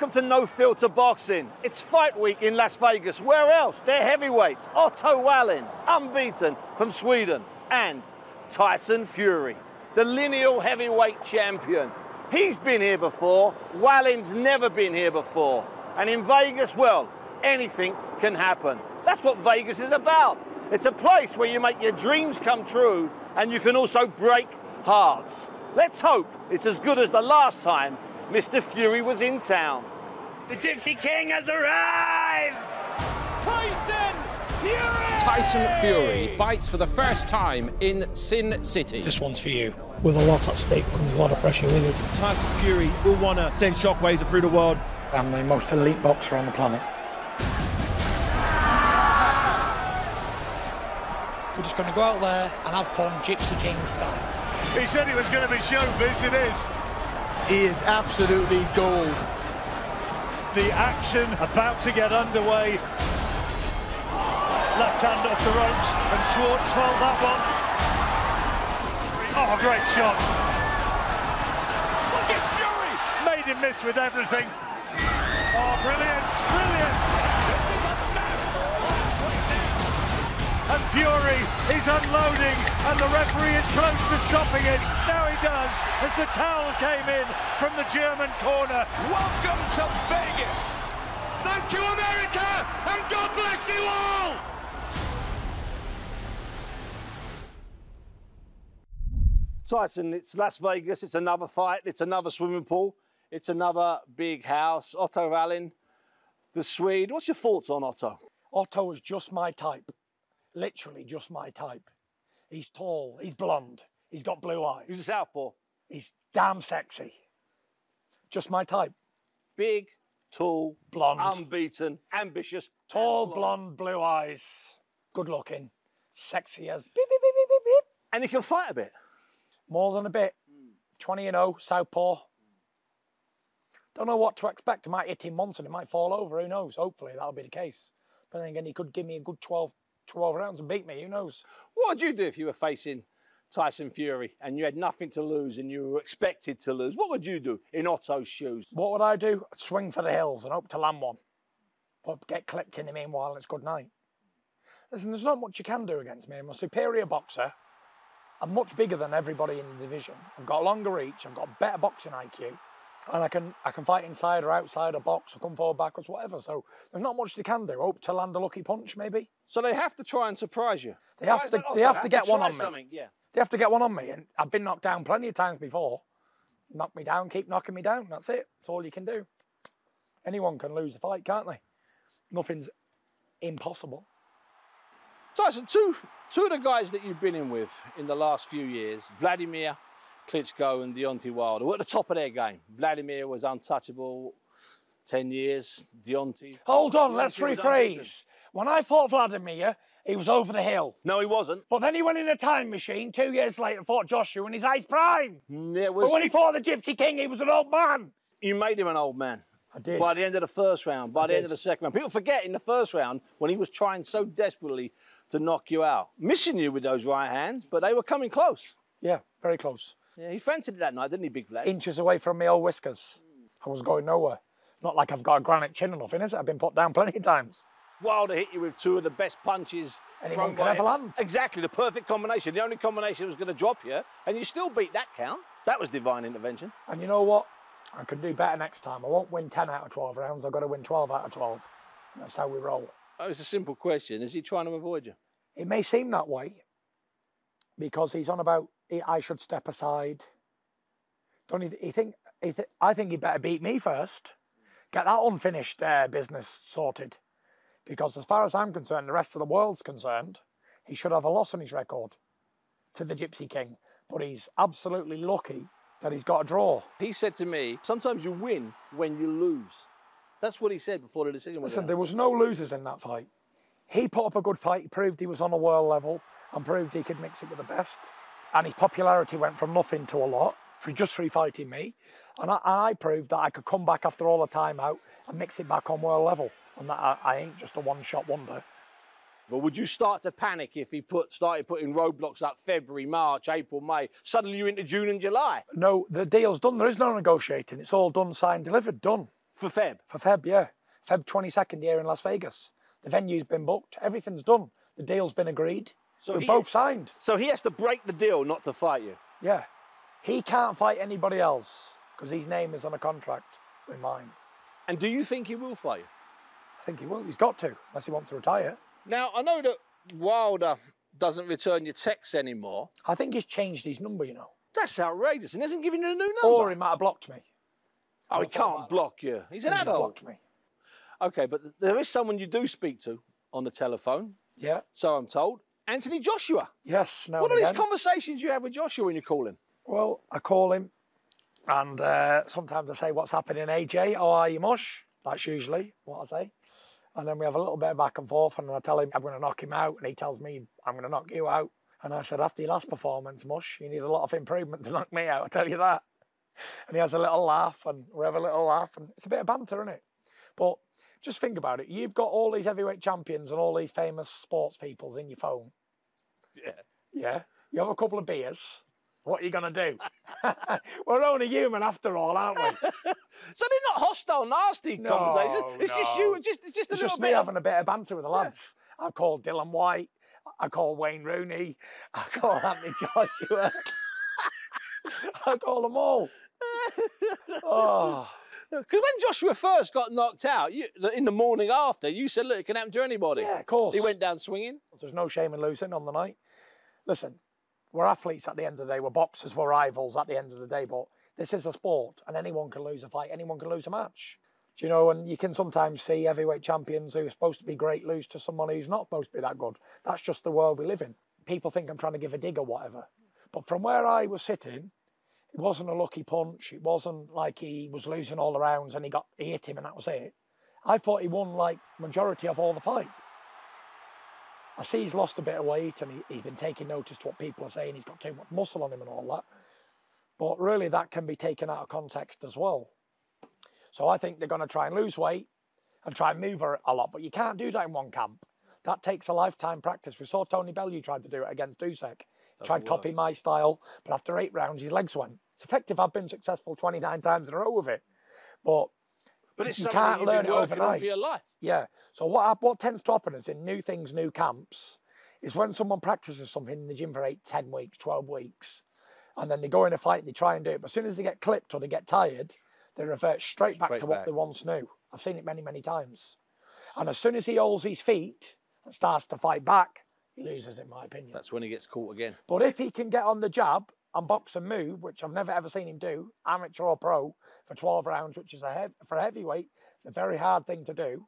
Welcome to No Filter Boxing. It's fight week in Las Vegas. Where else? They're heavyweights. Otto Wallin, unbeaten from Sweden, and Tyson Fury, the lineal heavyweight champion. He's been here before. Wallin's never been here before. And in Vegas, well, anything can happen. That's what Vegas is about. It's a place where you make your dreams come true and you can also break hearts. Let's hope it's as good as the last time Mr. Fury was in town. The Gypsy King has arrived! Tyson Fury! Tyson Fury fights for the first time in Sin City. This one's for you. With a lot at stake comes a lot of pressure with it. Tyson Fury will want to send shockwaves through the world. I'm the most elite boxer on the planet. We're just going to go out there and have fun, Gypsy King style. He said it was going to be showbiz, it is. He is absolutely gold. The action about to get underway. Left hand off the ropes, and Schwartz felt that one. Oh, great shot. Look at Fury! Made him miss with everything. Oh, brilliant, brilliant. This is a masterclass right now. And Fury is unloading, and the referee is close to stopping it. Now he does, as the towel came in from the German corner. Welcome to Vegas! Thank you, America, and God bless you all! Tyson, it's Las Vegas, it's another fight, it's another swimming pool, it's another big house. Otto Wallin, the Swede. What's your thoughts on Otto? Otto is just my type. Literally just my type. He's tall, he's blonde, he's got blue eyes. He's a southpaw. He's damn sexy. Just my type. Big, tall, Blonde. unbeaten, ambitious. Tall, and blonde, blue eyes. Good looking. Sexy as beep, beep, beep, beep, beep, beep. And he can fight a bit. More than a bit. 20-0, southpaw. Don't know what to expect. I might hit him once and he might fall over. Who knows? Hopefully that'll be the case. But then again, he could give me a good 12 rounds and beat me. Who knows? What would you do if you were facing Tyson Fury and you had nothing to lose and you were expected to lose? What would you do in Otto's shoes? What would I do? I'd swing for the hills and hope to land one. But get clipped in the meanwhile and it's good night. Listen, there's not much you can do against me. I'm a superior boxer. I'm much bigger than everybody in the division. I've got a longer reach, I've got better boxing IQ, and I can fight inside or outside a box or come forward, backwards, whatever. So there's not much they can do. Hope to land a lucky punch, maybe. So they have to try and surprise you. They have to get one on me. Yeah. They have to get one on me, and I've been knocked down plenty of times before. Knock me down, keep knocking me down. That's it. That's all you can do. Anyone can lose a fight, can't they? Nothing's impossible. Tyson, two of the guys that you've been in with in the last few years, Vladimir Klitschko and Deontay Wilder, were at the top of their game. Vladimir was untouchable 10 years. Deontay... Hold on, let's rephrase. When I fought Vladimir, he was over the hill. No, he wasn't. But then he went in a time machine 2 years later, fought Joshua in his ice prime. But when he fought the Gypsy King, he was an old man. You made him an old man. I did. By the end of the first round, by the end of the second round. People forget in the first round when he was trying so desperately to knock you out. Missing you with those right hands, but they were coming close. Yeah, very close. Yeah, he fancied it that night, didn't he, Big Vlad? Inches away from me old whiskers. I was going nowhere. Not like I've got a granite chin or nothing, is it? I've been put down plenty of times. Wilder hit you with two of the best punches. Anyone can ever land. Exactly, the perfect combination. The only combination that was going to drop you, and you still beat that count. That was divine intervention. And you know what? I can do better next time. I won't win 10 out of 12 rounds. I've got to win 12 out of 12. That's how we roll. Oh, it's a simple question. Is he trying to avoid you? It may seem that way because he's on about I should step aside. Don't he think? I think he better beat me first. Get that unfinished business sorted. Because as far as I'm concerned, the rest of the world's concerned, he should have a loss on his record to the Gypsy King. But he's absolutely lucky that he's got a draw. He said to me, sometimes you win when you lose. That's what he said before the decision was Listen, out. there was no losers in that fight. He put up a good fight. He proved he was on a world level and proved he could mix it with the best. And his popularity went from nothing to a lot for just fighting me. And I proved that I could come back after all the time out and mix it back on world level. And that I ain't just a one-shot wonder. But would you start to panic if he started putting roadblocks up February, March, April, May? Suddenly you're into June and July. No, the deal's done. There is no negotiating. It's all done, signed, delivered, done. For Feb? For Feb, yeah. Feb 22nd here in Las Vegas. The venue's been booked. Everything's done. The deal's been agreed. So We're both signed. So he has to break the deal not to fight you? Yeah. He can't fight anybody else because his name is on a contract with mine. And do you think he will fight you? I think he will. He's got to, unless he wants to retire. Now, I know that Wilder doesn't return your texts anymore. I think he's changed his number, you know. That's outrageous. And isn't giving you a new number. Or he might have blocked me. Oh, he can't block you. He's an adult. Blocked me. Okay, but there is someone you do speak to on the telephone. Yeah. So I'm told. Anthony Joshua. Yes. Now What and are these again. conversations you have with Joshua when you call him? Well, I call him, and sometimes I say, "What's happening, AJ? How are you, Mush?" That's usually what I say. And then we have a little bit of back and forth, and I tell him I'm going to knock him out, and he tells me I'm going to knock you out. And I said, after your last performance, Mush, you need a lot of improvement to knock me out, I tell you that. And he has a little laugh, and we have a little laugh, and it's a bit of banter, isn't it? But just think about it. You've got all these heavyweight champions and all these famous sports peoples in your phone. Yeah. Yeah. You have a couple of beers. What are you going to do? We're only human after all, aren't we? So they're not hostile, nasty conversations. It's just you. It's just a It's little just bit me of... having a bit of banter with the lads. I've called Dylan White. I call Wayne Rooney. I call Anthony Joshua. I call them all. Oh. Because when Joshua first got knocked out, in the morning after, you said, look, it can happen to anybody. Yeah, of course. He went down swinging. There's no shame in losing on the night. Listen, we're athletes at the end of the day. We're boxers. We're rivals at the end of the day. But this is a sport, and anyone can lose a fight. Anyone can lose a match. Do you know? And you can sometimes see heavyweight champions who are supposed to be great lose to someone who's not supposed to be that good. That's just the world we live in. People think I'm trying to give a dig or whatever. But from where I was sitting, it wasn't a lucky punch. It wasn't like he was losing all the rounds and he hit him and that was it. I thought he won like majority of all the fight. I see he's lost a bit of weight and he's been taking notice to what people are saying. He's got too much muscle on him and all that. But really that can be taken out of context as well. So I think they're going to try and lose weight and try and move her a lot. But you can't do that in one camp. That takes a lifetime practice. We saw Tony Bellew tried to do it against Usyk. Tried to copy my style, but after 8 rounds, his legs went. It's effective. I've been successful 29 times in a row with it. But it's you something can't you've learn been it working on overnight. for your life. Yeah. So what tends to happen is in new things, new camps, is when someone practices something in the gym for 8, 10 weeks, 12 weeks, and then they go in a fight and they try and do it. But as soon as they get clipped or they get tired, they revert straight back to what they once knew. I've seen it many, many times. And as soon as he holds his feet and starts to fight back, he loses, in my opinion. That's when he gets caught again. But if he can get on the jab and box and move, which I've never ever seen him do, amateur or pro, for 12 rounds, which is for a heavyweight, it's a very hard thing to do.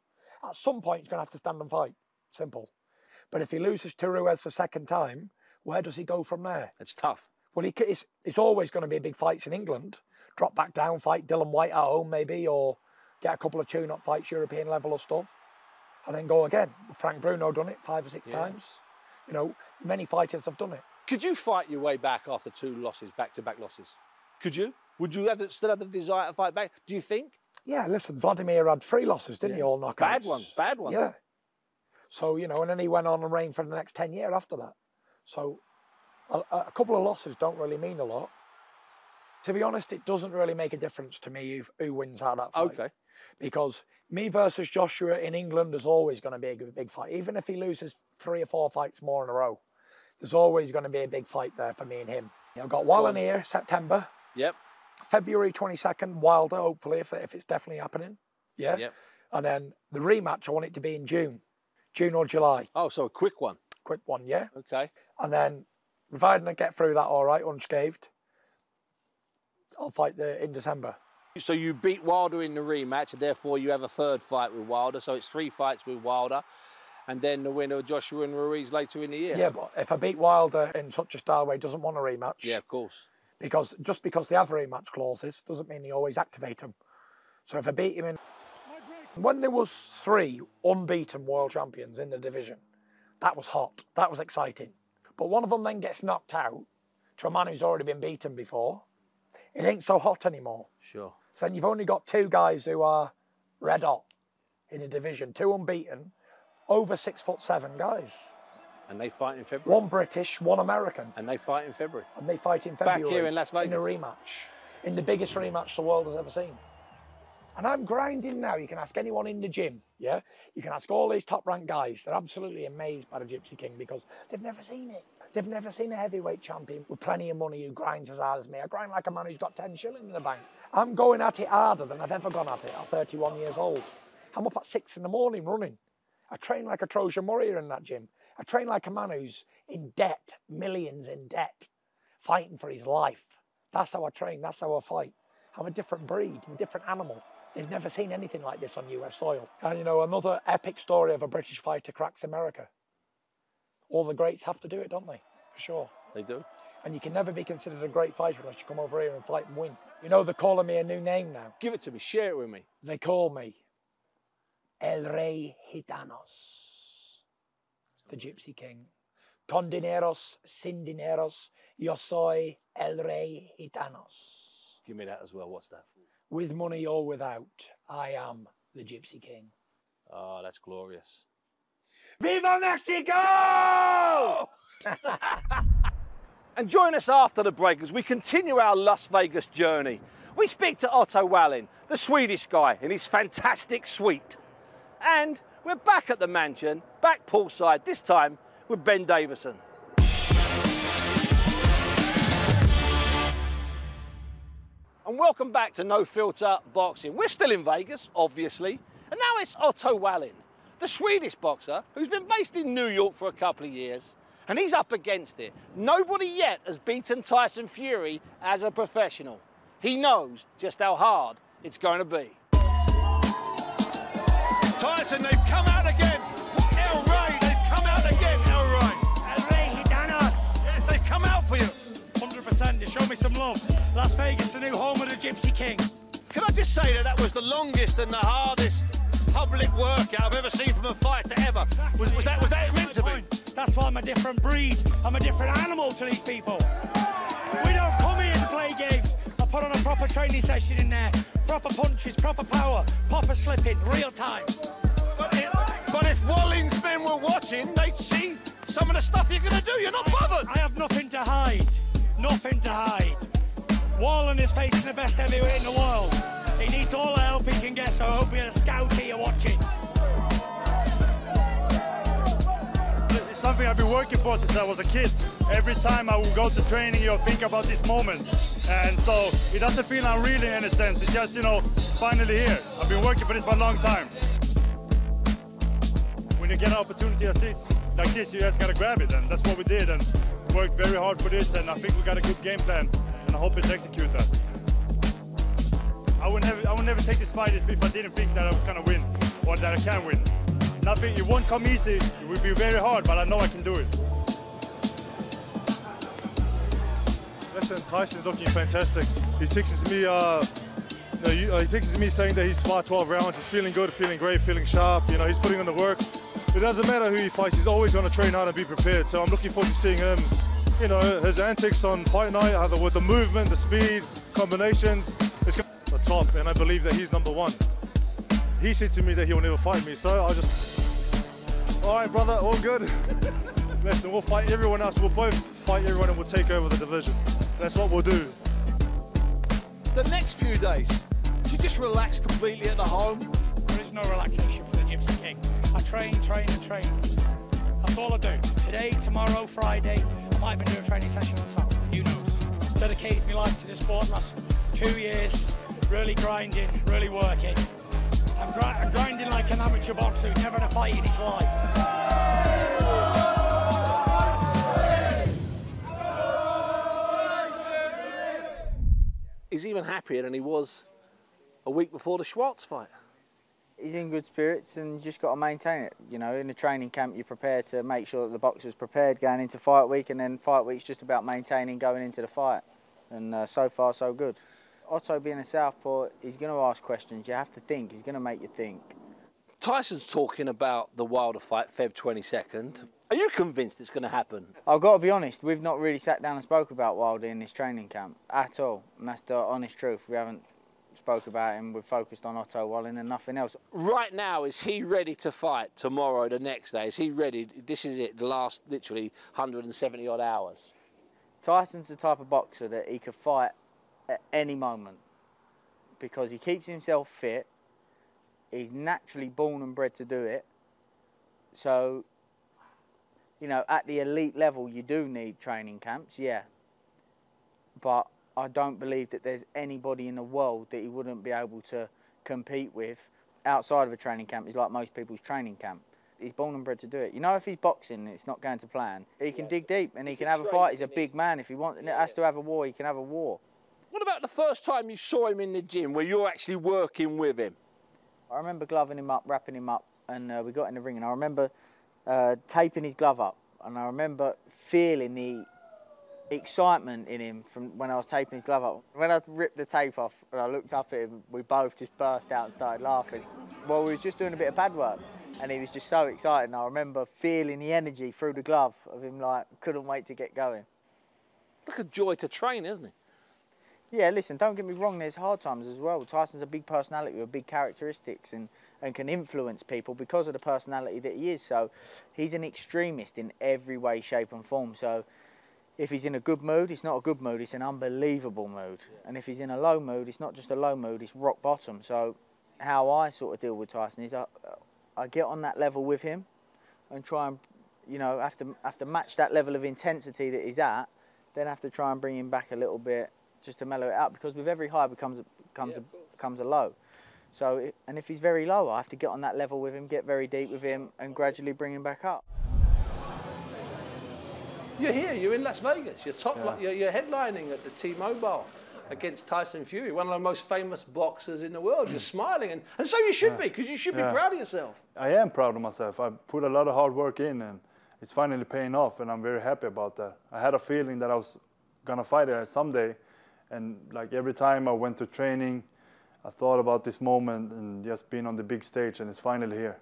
At some point, he's going to have to stand and fight. Simple. But if he loses to Ruiz the second time, where does he go from there? It's tough. Well, it's always going to be big fights in England. Drop back down, fight Dylan White at home maybe, or get a couple of tune-up fights, European level of stuff, and then go again. Frank Bruno done it 5 or 6 times. You know, many fighters have done it. Could you fight your way back after 2 losses, back-to-back losses? Could you? Would you still have the desire to fight back? Do you think? Yeah, listen, Vladimir had 3 losses, didn't he, all knockouts? Bad ones, bad ones. Yeah. So, you know, and then he went on and reigned for the next 10 years after that. So a couple of losses don't really mean a lot. To be honest, it doesn't really make a difference to me who wins out of that fight. Okay. Because me versus Joshua in England is always going to be a big fight. Even if he loses 3 or 4 fights more in a row, there's always going to be a big fight there for me and him. I've got Wallen here, September. Yep. February 22nd, Wilder, hopefully, if it's definitely happening. Yeah. Yep. And then the rematch, I want it to be in June or July. Oh, so a quick one. Quick one, yeah. Okay. And then, providing I get through that all right, unscathed, I'll fight in December. So you beat Wilder in the rematch, and therefore you have a 3rd fight with Wilder. So it's 3 fights with Wilder, and then the winner, Joshua and Ruiz, later in the year. Yeah, but if I beat Wilder in such a style where he doesn't want a rematch. Yeah, of course. Because just because they have rematch clauses doesn't mean they always activate them. So if I beat him when there was 3 unbeaten world champions in the division, that was hot. That was exciting. But one of them then gets knocked out to a man who's already been beaten before. It ain't so hot anymore. Sure. So then you've only got 2 guys who are red hot in the division, 2 unbeaten, over 6'7" guys. And they fight in February. 1 British, 1 American. And they fight in February. And they fight in February. Back here in Las Vegas. In a rematch. In the biggest rematch the world has ever seen. And I'm grinding now. You can ask anyone in the gym, yeah? You can ask all these top-ranked guys. They're absolutely amazed by the Gypsy King because they've never seen it. They've never seen a heavyweight champion with plenty of money who grinds as hard as me. I grind like a man who's got 10 shillings in the bank. I'm going at it harder than I've ever gone at it at 31 years old. I'm up at 6 in the morning running. I train like a Trojan warrior in that gym. I train like a man who's in debt, millions in debt, fighting for his life. That's how I train, that's how I fight. I'm a different breed, I'm a different animal. They've never seen anything like this on US soil. And you know, another epic story of a British fighter cracks America. All the greats have to do it, don't they? For sure. They do. And you can never be considered a great fighter unless you come over here and fight and win. You know, they're calling me a new name now. Give it to me, share it with me. They call me El Rey Gitanos, the Gypsy King. Con dineros, sin dineros, yo soy El Rey Gitanos. Give me that as well, what's that? With money or without, I am the Gypsy King. Oh, that's glorious. Viva Mexico! And join us after the break as we continue our Las Vegas journey. We speak to Otto Wallin, the Swedish guy, in his fantastic suite. And we're back at the mansion, back poolside, this time with Ben Davison. And welcome back to No Filter Boxing. We're still in Vegas, obviously, and now it's Otto Wallin, the Swedish boxer who's been based in New York for a couple of years, and he's up against it. Nobody yet has beaten Tyson Fury as a professional. He knows just how hard it's going to be. Tyson, they've come out again. El Rey, they've come out again, El Rey. El Rey Gitanos. Yes, they've come out for you. 100%, they show me some love. Las Vegas, the new home of the Gypsy King. Can I just say that that was the longest and the hardest public workout I've ever seen from a fighter ever? Was that it meant to be? That's why I'm a different breed. I'm a different animal to these people. We don't come here to play games. I put on a proper training session in there. Proper punches, proper power, proper slipping, real time. But if Wallin's men were watching, they'd see some of the stuff you're going to do. You're not bothered. I have nothing to hide. Nothing to hide. Wallin is facing the best heavyweight in the world. He needs all the help he can get, so I hope you're a scout here watching. It's something I've been working for since I was a kid. Every time I will go to training, you'll think about this moment. And so it doesn't feel unreal in any sense. It's just, you know, it's finally here. I've been working for this for a long time. When you get an opportunity like this, you just gotta grab it, and that's what we did. And worked very hard for this, and I think we got a good game plan, and I hope it's execute that. I would never take this fight if I didn't think that I was gonna win, or that I can win. Nothing, it won't come easy, it will be very hard, but I know I can do it. Listen, Tyson's looking fantastic. He texts me saying that he's fought 12 rounds, he's feeling good, feeling great, feeling sharp, you know, he's putting on the work. It doesn't matter who he fights, he's always going to train hard and be prepared. So I'm looking forward to seeing him, you know, his antics on fight night, either with the movement, the speed, combinations. It's the top, and I believe that he's number one. He said to me that he will never fight me, so I just, all right, brother, all good. Listen, we'll fight everyone else. We'll both fight everyone and we'll take over the division. That's what we'll do. The next few days, do you just relax completely at the home? There is no relaxation for the Gypsy King. I train, train and train. That's all I do. Today, tomorrow, Friday, I might even do a training session on Saturday, who knows. Dedicated my life to the sport the last 2 years, really grinding, really working. I'm grinding like an amateur boxer who's never had a fight in his life. He's even happier than he was a week before the Schwartz fight. He's in good spirits and you just got to maintain it. You know, in the training camp, you're prepared to make sure that the boxer's prepared going into fight week, and then fight week's just about maintaining going into the fight. And so far, so good. Otto being a southpaw, he's going to ask questions. You have to think. He's going to make you think. Tyson's talking about the Wilder fight, Feb 22nd. Are you convinced it's going to happen? I've got to be honest, we've not really sat down and spoke about Wilder in this training camp at all. And that's the honest truth. We haven't spoke about him. We've focused on Otto Wallin and nothing else. Right now, is he ready to fight tomorrow, the next day? Is he ready? This is it, the last literally 170 odd hours. Tyson's the type of boxer that he could fight at any moment. because he keeps himself fit. He's naturally born and bred to do it. So, you know, at the elite level, you do need training camps, yeah. But I don't believe that there's anybody in the world that he wouldn't be able to compete with outside of a training camp. It's like most people's training camp. He's born and bred to do it. You know, if he's boxing and it's not going to plan, he can dig deep and he can have a fight. He's a big man. If he has to have a war, he can have a war. What about the first time you saw him in the gym where you're actually working with him? I remember gloving him up, wrapping him up, and we got in the ring, and I remember taping his glove up, and I remember feeling the excitement in him from when I was taping his glove up. When I ripped the tape off and I looked up at him, we both just burst out and started laughing. Well, we was just doing a bit of pad work, and he was just so excited, and I remember feeling the energy through the glove of him, like, couldn't wait to get going. It's like a joy to train, isn't it? Yeah, listen, don't get me wrong, there's hard times as well. Tyson's a big personality with big characteristics and can influence people because of the personality that he is. So he's an extremist in every way, shape and form. So if he's in a good mood, it's not a good mood, it's an unbelievable mood. And if he's in a low mood, it's not just a low mood, it's rock bottom. So how I sort of deal with Tyson is I get on that level with him and try and, you know, have to match that level of intensity that he's at, then have to try and bring him back a little bit just to mellow it out, because with every high comes a low. So, and if he's very low, I have to get on that level with him, get very deep with him, and gradually bring him back up. You're here, you're in Las Vegas, you're headlining at the T-Mobile against Tyson Fury, one of the most famous boxers in the world. You're smiling, and so you should be, because you should be proud of yourself. I am proud of myself. I put a lot of hard work in, and it's finally paying off, and I'm very happy about that. I had a feeling that I was gonna fight it someday, and like every time I went to training, I thought about this moment and just being on the big stage, and it's finally here.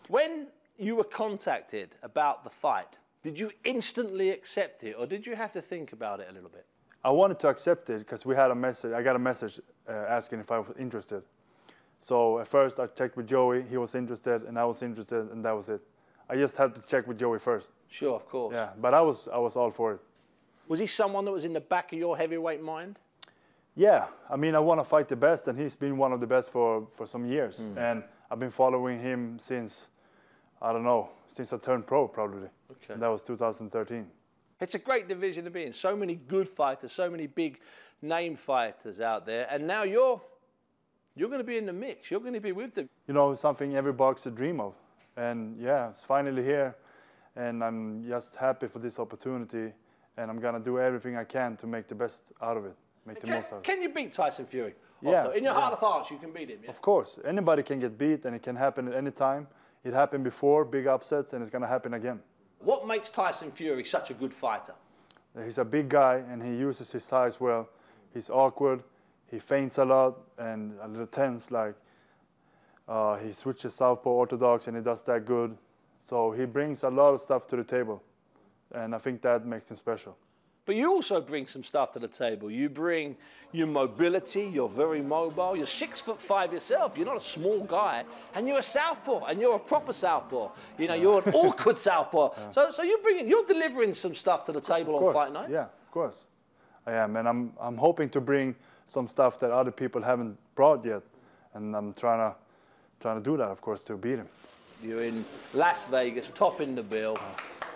When you were contacted about the fight, did you instantly accept it, or did you have to think about it a little bit? I wanted to accept it because we had a message. I got a message asking if I was interested. So at first I checked with Joey, he was interested, and I was interested, and that was it. I just had to check with Joey first. Sure, of course. Yeah, but I was all for it. Was he someone that was in the back of your heavyweight mind? Yeah, I mean, I want to fight the best, and he's been one of the best for some years. And I've been following him since, I don't know, since I turned pro, probably. Okay. And that was 2013. It's a great division to be in. So many good fighters, so many big name fighters out there. And now you're going to be in the mix. You're going to be with them. You know, something every boxer dream of. And yeah, it's finally here. And I'm just happy for this opportunity. And I'm going to do everything I can to make the best out of it. Make the most of it. Can you beat Tyson Fury? Yeah. In your heart of hearts, you can beat him. Yeah? Of course. Anybody can get beat, and it can happen at any time. It happened before, big upsets, and it's going to happen again. What makes Tyson Fury such a good fighter? He's a big guy, and he uses his size well. He's awkward. He feints a lot and a little tense. Like he switches southpaw orthodox, and he does that good. So he brings a lot of stuff to the table, and I think that makes him special. But you also bring some stuff to the table. You bring your mobility, you're very mobile, you're 6'5" yourself, you're not a small guy, and you're a southpaw, and you're a proper southpaw. You know, you're an awkward southpaw. So you're delivering some stuff to the table on fight night? Yeah, of course. I am, and I'm hoping to bring some stuff that other people haven't brought yet, and I'm trying to do that, of course, to beat him. You're in Las Vegas, topping the bill,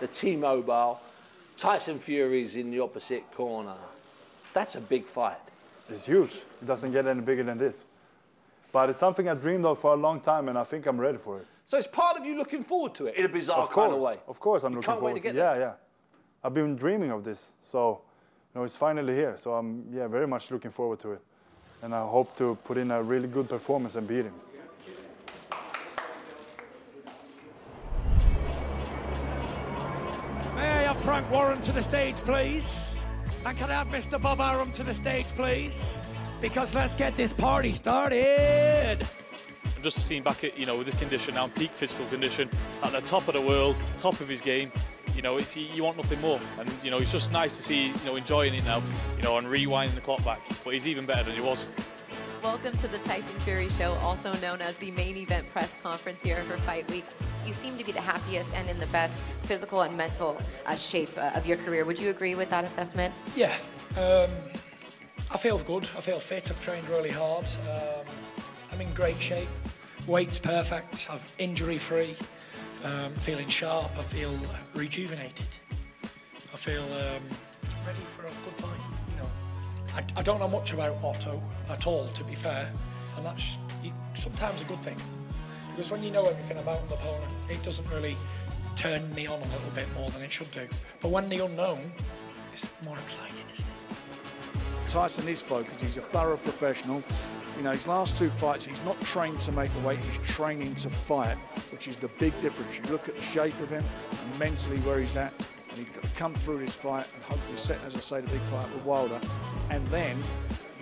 the T-Mobile. Tyson Fury's in the opposite corner. That's a big fight. It's huge. It doesn't get any bigger than this. But it's something I dreamed of for a long time, and I think I'm ready for it. So it's part of you looking forward to it in a bizarre kind of way? Of course I'm looking forward to it. Yeah. I've been dreaming of this. So, you know, it's finally here. So I'm very much looking forward to it. And I hope to put in a really good performance and beat him. Frank Warren to the stage, please. And can I have Mr. Bob Arum to the stage, please? Because let's get this party started. And just to see him back at, you know, with this condition now, peak physical condition, at the top of the world, top of his game, you know, you want nothing more. And, you know, it's just nice to see, you know, enjoying it now, you know, and rewinding the clock back. But he's even better than he was. Welcome to the Tyson Fury Show, also known as the main event press conference here for Fight Week. You seem to be the happiest and in the best physical and mental shape of your career. Would you agree with that assessment? Yeah. I feel good, I feel fit, I've trained really hard. I'm in great shape, weight's perfect, I'm injury-free, feeling sharp, I feel rejuvenated. I feel ready for a good fight, you know. I don't know much about Otto at all, to be fair, and that's sometimes a good thing. Because when you know everything about an opponent, it doesn't really turn me on a little bit more than it should do. But when the unknown, it's more exciting, isn't it? Tyson is focused, he's a thorough professional. You know, his last 2 fights, he's not trained to make the weight, he's training to fight, which is the big difference. You look at the shape of him and mentally where he's at, and he's got to come through this fight and hopefully set, as I say, the big fight with Wilder. And then,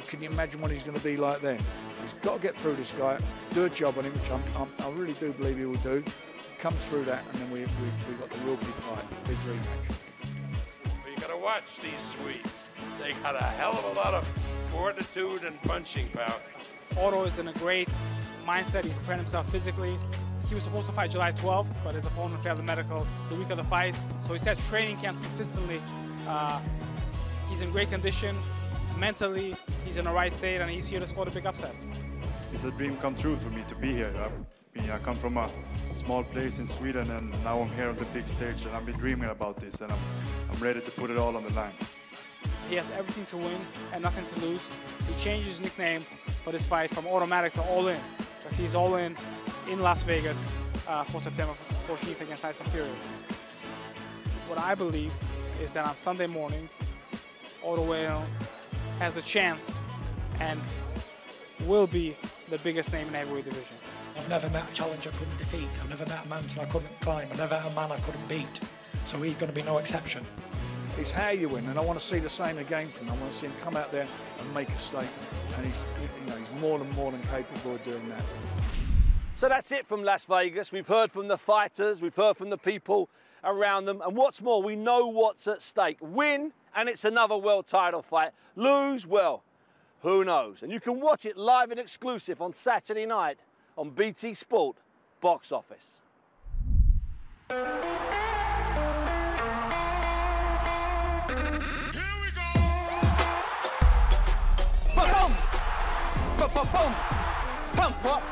can you imagine what he's going to be like then? He's got to get through this guy, do a job on him, which I really do believe he will do. Come through that, and then we've got the real big fight, big rematch. Well, you got to watch these Swedes. They got a hell of a lot of fortitude and punching power. Otto is in a great mindset. He prepared himself physically. He was supposed to fight July 12th, but his opponent failed the medical the week of the fight. So he set training camps consistently. He's in great condition. Mentally, he's in the right state, and he's here to score the big upset. It's a dream come true for me to be here. I come from a small place in Sweden, and now I'm here on the big stage, and I've been dreaming about this, and I'm ready to put it all on the line. He has everything to win and nothing to lose. He changed his nickname for this fight from Automatic to All In, because he's all in Las Vegas for September 14th against Tyson Fury. What I believe is that on Sunday morning, Otto has the chance and will be the biggest name in the heavyweight division. I've never met a challenger I couldn't defeat. I've never met a mountain I couldn't climb. I've never met a man I couldn't beat. So he's going to be no exception. It's how you win, and I want to see the same again from him. I want to see him come out there and make a statement. And he's more than capable of doing that. So that's it from Las Vegas. We've heard from the fighters, we've heard from the people around them, and what's more, we know what's at stake. Win, and it's another world title fight. Lose, well, who knows? And you can watch it live and exclusive on Saturday night on BT Sport Box Office. Boom! Boom! Boom! Boom! Pump up!